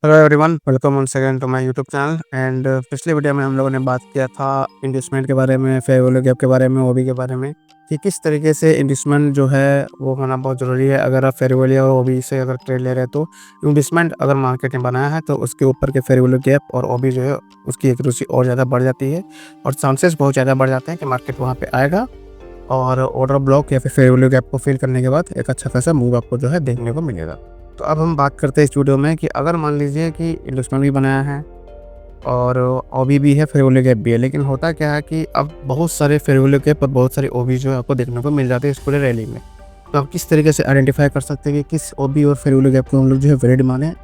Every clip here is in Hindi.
Hello everyone, welcome once again to my YouTube channel. And पिछले वीडियो में हम लोगों ने बात किया था इन्वेस्टमेंट के बारे में, फेयर वैल्यू गैप के बारे में, ओबी के बारे में कि किस तरीके से इन्वेस्टमेंट जो है वो होना बहुत ज़रूरी है। अगर आप फेयर वैल्यू और ओबी से अगर ट्रेड ले रहे हैं तो इन्वेस्टमेंट अगर मार्केट ने बनाया है तो उसके ऊपर के फेयर वैल्यू गैप और ओबी जो है उसकी एक्यूरेसी और ज़्यादा बढ़ जाती है और चांसेस बहुत ज़्यादा बढ़ जाते हैं कि मार्केट वहाँ पर आएगा और ऑर्डर ब्लॉक या फिर फेयर वैल्यू गैप को फिल करने के बाद एक अच्छा खासा मूव आपको जो है देखने को मिलेगा। तो अब हम बात करते हैं इस वीडियो में कि अगर मान लीजिए कि इन्वेस्टमेंट भी बनाया है और ओबी भी है, फेयर वैल्यू गैप भी है, लेकिन होता क्या है कि अब बहुत सारे फेयर वैल्यू गैप और बहुत सारे ओबी जो है आपको देखने को मिल जाते हैं इस पूरे रैली में। तो आप किस तरीके से आइडेंटिफाई कर सकते हैं कि किस ओबी और फेयर वैल्यू गैप को हम लोग जो है वैलिड माने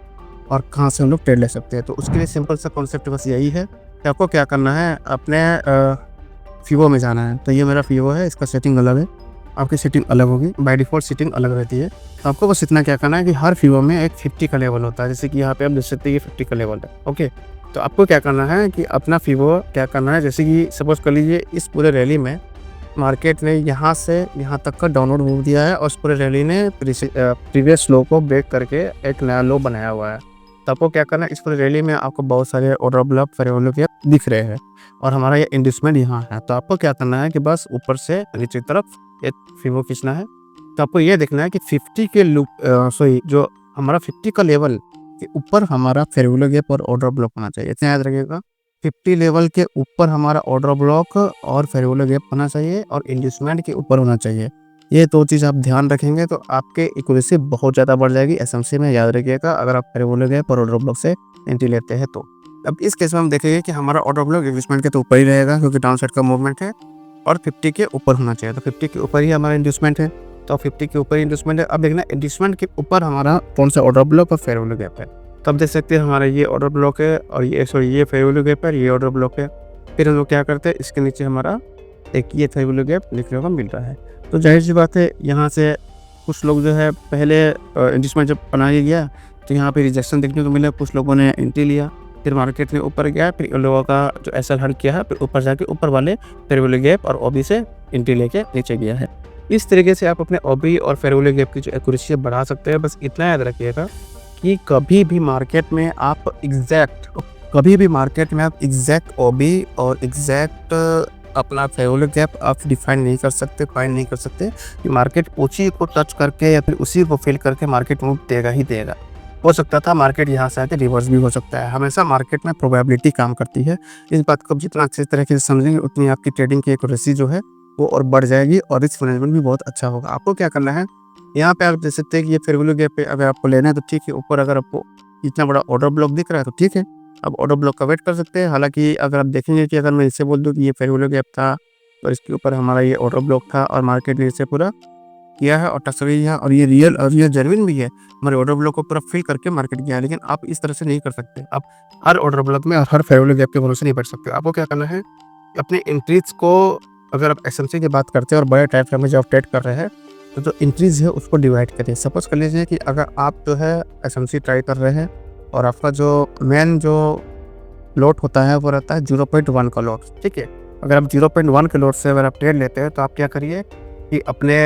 और कहाँ से हम लोग ट्रेड ले सकते हैं। तो उसके लिए सिंपल सा कॉन्सेप्ट बस यही है कि आपको क्या करना है, अपने फीवो में जाना है। तो ये मेरा फीवो है, इसका सेटिंग अलग है, आपकी सेटिंग अलग होगी, बाय डिफ़ॉल्ट सेटिंग अलग रहती है। तो आपको बस इतना क्या करना है कि हर फीवो में एक 50 का लेवल होता है, जैसे कि यहाँ पे आप देख सकते हैं ये 50 का लेवल है। ओके, तो आपको क्या करना है कि अपना फीवो क्या करना है, जैसे कि सपोज कर लीजिए इस पूरे रैली में मार्केट ने यहाँ से यहाँ तक का डाउनवर्ड मूव दिया है और उस पूरे रैली ने प्रीवियस लो को ब्रेक करके एक नया लो बनाया हुआ है। तो आपको क्या करना है, इस पूरे रैली में आपको बहुत सारे order block fair value gap दिख रहे हैं और हमारा ये इन्वेस्टमेंट यहाँ है। तो आपको क्या करना है कि बस ऊपर से नीचे की तरफ एक फीवो खींचना है। तो आपको ये देखना है कि 50 के जो हमारा 50 का लेवल के ऊपर हमारा फेयर वैल्यू गैप और ऑर्डर ब्लॉक होना चाहिए। इतना याद रखिएगा, 50 लेवल के ऊपर हमारा ऑर्डर ब्लॉक और फेयर वैल्यू गैप होना चाहिए और इन्वेस्टमेंट के ऊपर होना चाहिए। ये दो चीज़ आप ध्यान रखेंगे तो आपके एक्यूरेसी बहुत ज़्यादा बढ़ जाएगी एसएमसी में, याद रखिएगा, अगर आप फेयर वैल्यू गैप और ऑर्डर ब्लॉक से एंट्री लेते हैं तो। अब इस केस में हम देखेंगे कि हमारा ऑर्डर ब्लॉक इन्वेस्टमेंट के तो ऊपर ही रहेगा क्योंकि डाउन साइड का मूवमेंट है और 50 के ऊपर होना चाहिए। तो 50 के ऊपर ही हमारा इन्वेस्टमेंट है, तो 50 के ऊपर ही इन्वेस्टमेंट है। अब देखना इन्वेस्टमेंट के ऊपर हमारा कौन सा ऑर्डर ब्लॉक और फेयर वैल्यू गैप है। तो आप देख सकते हैं हमारा ये ऑर्डर ब्लॉक है और ये ये फेयर वैल्यू गैप है, ये ऑर्डर ब्लॉक है। फिर हम लोग क्या करते हैं, इसके नीचे हमारा एक ये फेयर वैल्यू गैप देखने को मिल रहा है। तो जाहिर सी बात है यहाँ से कुछ लोग जो है पहले इन्वेस्टमेंट जब बनाया गया तो यहाँ पे रिजेक्शन देखने को मिला, कुछ लोगों ने एंट्री लिया, फिर मार्केट ने ऊपर गया, फिर इन लोगों का जो एसएल हट किया है, फिर ऊपर जाके ऊपर वाले फेयर वैल्यू गैप और ओबी से एंट्री लेके नीचे गया है। इस तरीके से आप अपने ओबी और फेयर वैल्यू गैप की जो एक्यूरेसी बढ़ा सकते हैं। बस इतना याद रखिएगा कि कभी भी मार्केट में आप एग्जैक्ट ओबी और एग्जैक्ट अपना फेयर वैल्यू गैप आप डिफाइन नहीं कर सकते, फाइंड नहीं कर सकते कि मार्केट उसी को टच करके या फिर उसी को फिल करके मार्केट मूव देगा ही देगा। हो सकता था मार्केट यहाँ से आके रिवर्स भी हो सकता है। हमेशा मार्केट में प्रोबेबिलिटी काम करती है। इस बात को जितना अच्छे तरीके से समझेंगे उतनी आपकी ट्रेडिंग की एक्यूरेसी जो है वो और बढ़ जाएगी और रिस्क मैनेजमेंट भी बहुत अच्छा होगा। आपको क्या करना है, यहाँ पे आप देख सकते हैं कि ये फेयर वैल्यू गैप पे अगर आपको लेना है तो ठीक है, ऊपर अगर आपको इतना बड़ा ऑर्डर ब्लॉक दिख रहा है तो ठीक है, आप ऑर्डर ब्लॉक का वेट कर सकते हैं। हालांकि अगर आप देखेंगे कि अगर मैं इससे बोल दूँ कि ये फेयर वैल्यू गैप था और इसके ऊपर हमारा ये ऑर्डर ब्लॉक था और मार्केट ने इसे पूरा किया है और टच गई है और ये रियल और ये जेन्युइन भी है, हमारे ऑर्डर ब्लॉक को पूरा फिल करके मार्केट किया है। लेकिन आप इस तरह से नहीं कर सकते, आप हर ऑर्डर ब्लॉक में और हर फेयर वैल्यू गैप के भरोसे नहीं बैठ सकते। आपको क्या करना है, अपने एंट्रीज को, अगर आप एसएमसी की बात करते हैं और बड़े टाइप में जब आप ट्रेड कर रहे हैं तो जो एंट्रीज है उसको डिवाइड करिए। सपोज कर लीजिए कि अगर आप जो है एसएमसी ट्राई कर रहे हैं और आपका जो मेन जो लॉट होता है वो रहता है 0.1 का लॉट, ठीक है। अगर आप 0.1 के लॉट से अगर आप ट्रेड लेते हैं तो आप क्या करिए कि अपने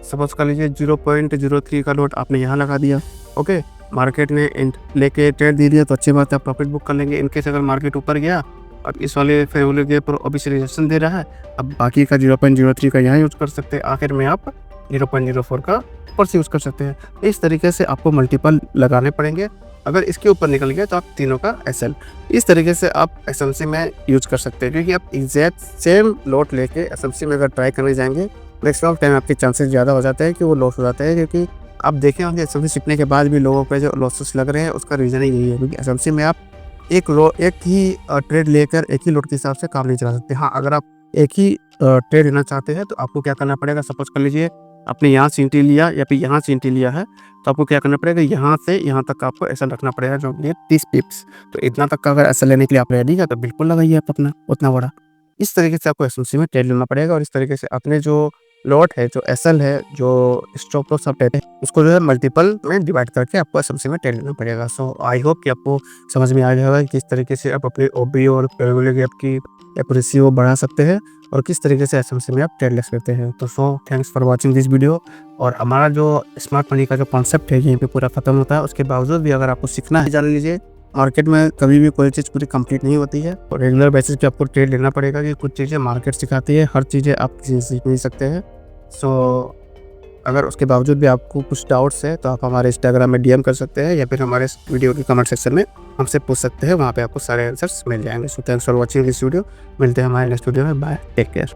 सपोज कर लीजिए 0.03 का लॉट आपने यहाँ लगा दिया। ओके, मार्केट ने लेके ट्रेड दे दिया तो अच्छी बात है, आप प्रॉफिट बुक कर लेंगे। इनकेस अगर मार्केट ऊपर गया अब इस वाले फेयर वैल्यू गैप पर ऑब्वियसली रिजेक्शन दे रहा है, अब बाकी का 0.03 का यहाँ यूज़ कर सकते हैं, आखिर में आप 0.04 का ऊपर से यूज़ कर सकते हैं। इस तरीके से आपको मल्टीपल लगाने पड़ेंगे। अगर इसके ऊपर निकल गया तो आप तीनों का एसएल, इस तरीके से आप एसएमसी में यूज कर सकते हैं। क्योंकि आप एग्जैक्ट सेम लॉट लेके एसएमसी में अगर ट्राई करने जाएंगे मैक्सिमम टाइम आपके चांसेस ज़्यादा हो जाते हैं कि वो लॉस हो जाता है। क्योंकि आप देखें होंगे एसएमसी सीखने के बाद भी लोगों पे जो लॉसेस लग रहे हैं उसका रीज़न ही यही है, क्योंकि एसएमसी में आप एक ही ट्रेड लेकर एक ही लॉट के हिसाब से काम नहीं चला सकते। हाँ, अगर आप एक ही ट्रेड लेना चाहते हैं तो आपको क्या करना पड़ेगा, सपोज कर लीजिए आपने यहाँ से एंट्री लिया या फिर यहाँ से एंट्री लिया है तो आपको क्या करना पड़ेगा, यहाँ से यहाँ तक आपको ऐसा रखना पड़ेगा जो कि 30 पिप्स। तो इतना तक का अगर ऐसा लेने के लिए आप रेडी है तो बिल्कुल लगाइए आप अपना उतना बड़ा। इस तरीके से आपको एसएमसी में ट्रेड लेना पड़ेगा और इस तरीके से अपने जो लॉट है, जो एसएल है, जो स्टॉप लॉस आप लेते हैं उसको जो है मल्टीपल में डिवाइड करके आपको एसएमसी में ट्रेड लेना पड़ेगा। सो आई होप कि आपको समझ में आ गया होगा कि किस तरीके से आप अपने ओबी और फेयर वैल्यू गैप की एक्यूरेसी वो बढ़ा सकते हैं और किस तरीके से एसएमसी में आप ट्रेड ले सकते हैं। तो thanks for watching this video. और हमारा जो स्मार्ट मनी का जो कॉन्सेप्ट है यहीं पे पूरा खत्म होता है। उसके बावजूद भी अगर आपको सीखना है जान लीजिए मार्केट में कभी भी कोई चीज़ पूरी कंप्लीट नहीं होती है और रेगुलर बेसिस पे आपको ट्रेड लेना पड़ेगा कि कुछ चीज़ें मार्केट सिखाती है, हर चीज़ें आप किसी से सीख नहीं सकते हैं। सो अगर उसके बावजूद भी आपको कुछ डाउट्स है तो आप हमारे इंस्टाग्राम में डीएम कर सकते हैं या फिर हमारे वीडियो के कमेंट सेक्शन में हमसे पूछ सकते हैं, वहाँ पे आपको सारे आंसर्स मिल जाएंगे। So thanks for watching this video. मिलते हैं हमारे नेक्स्ट वीडियो में। Bye, take care.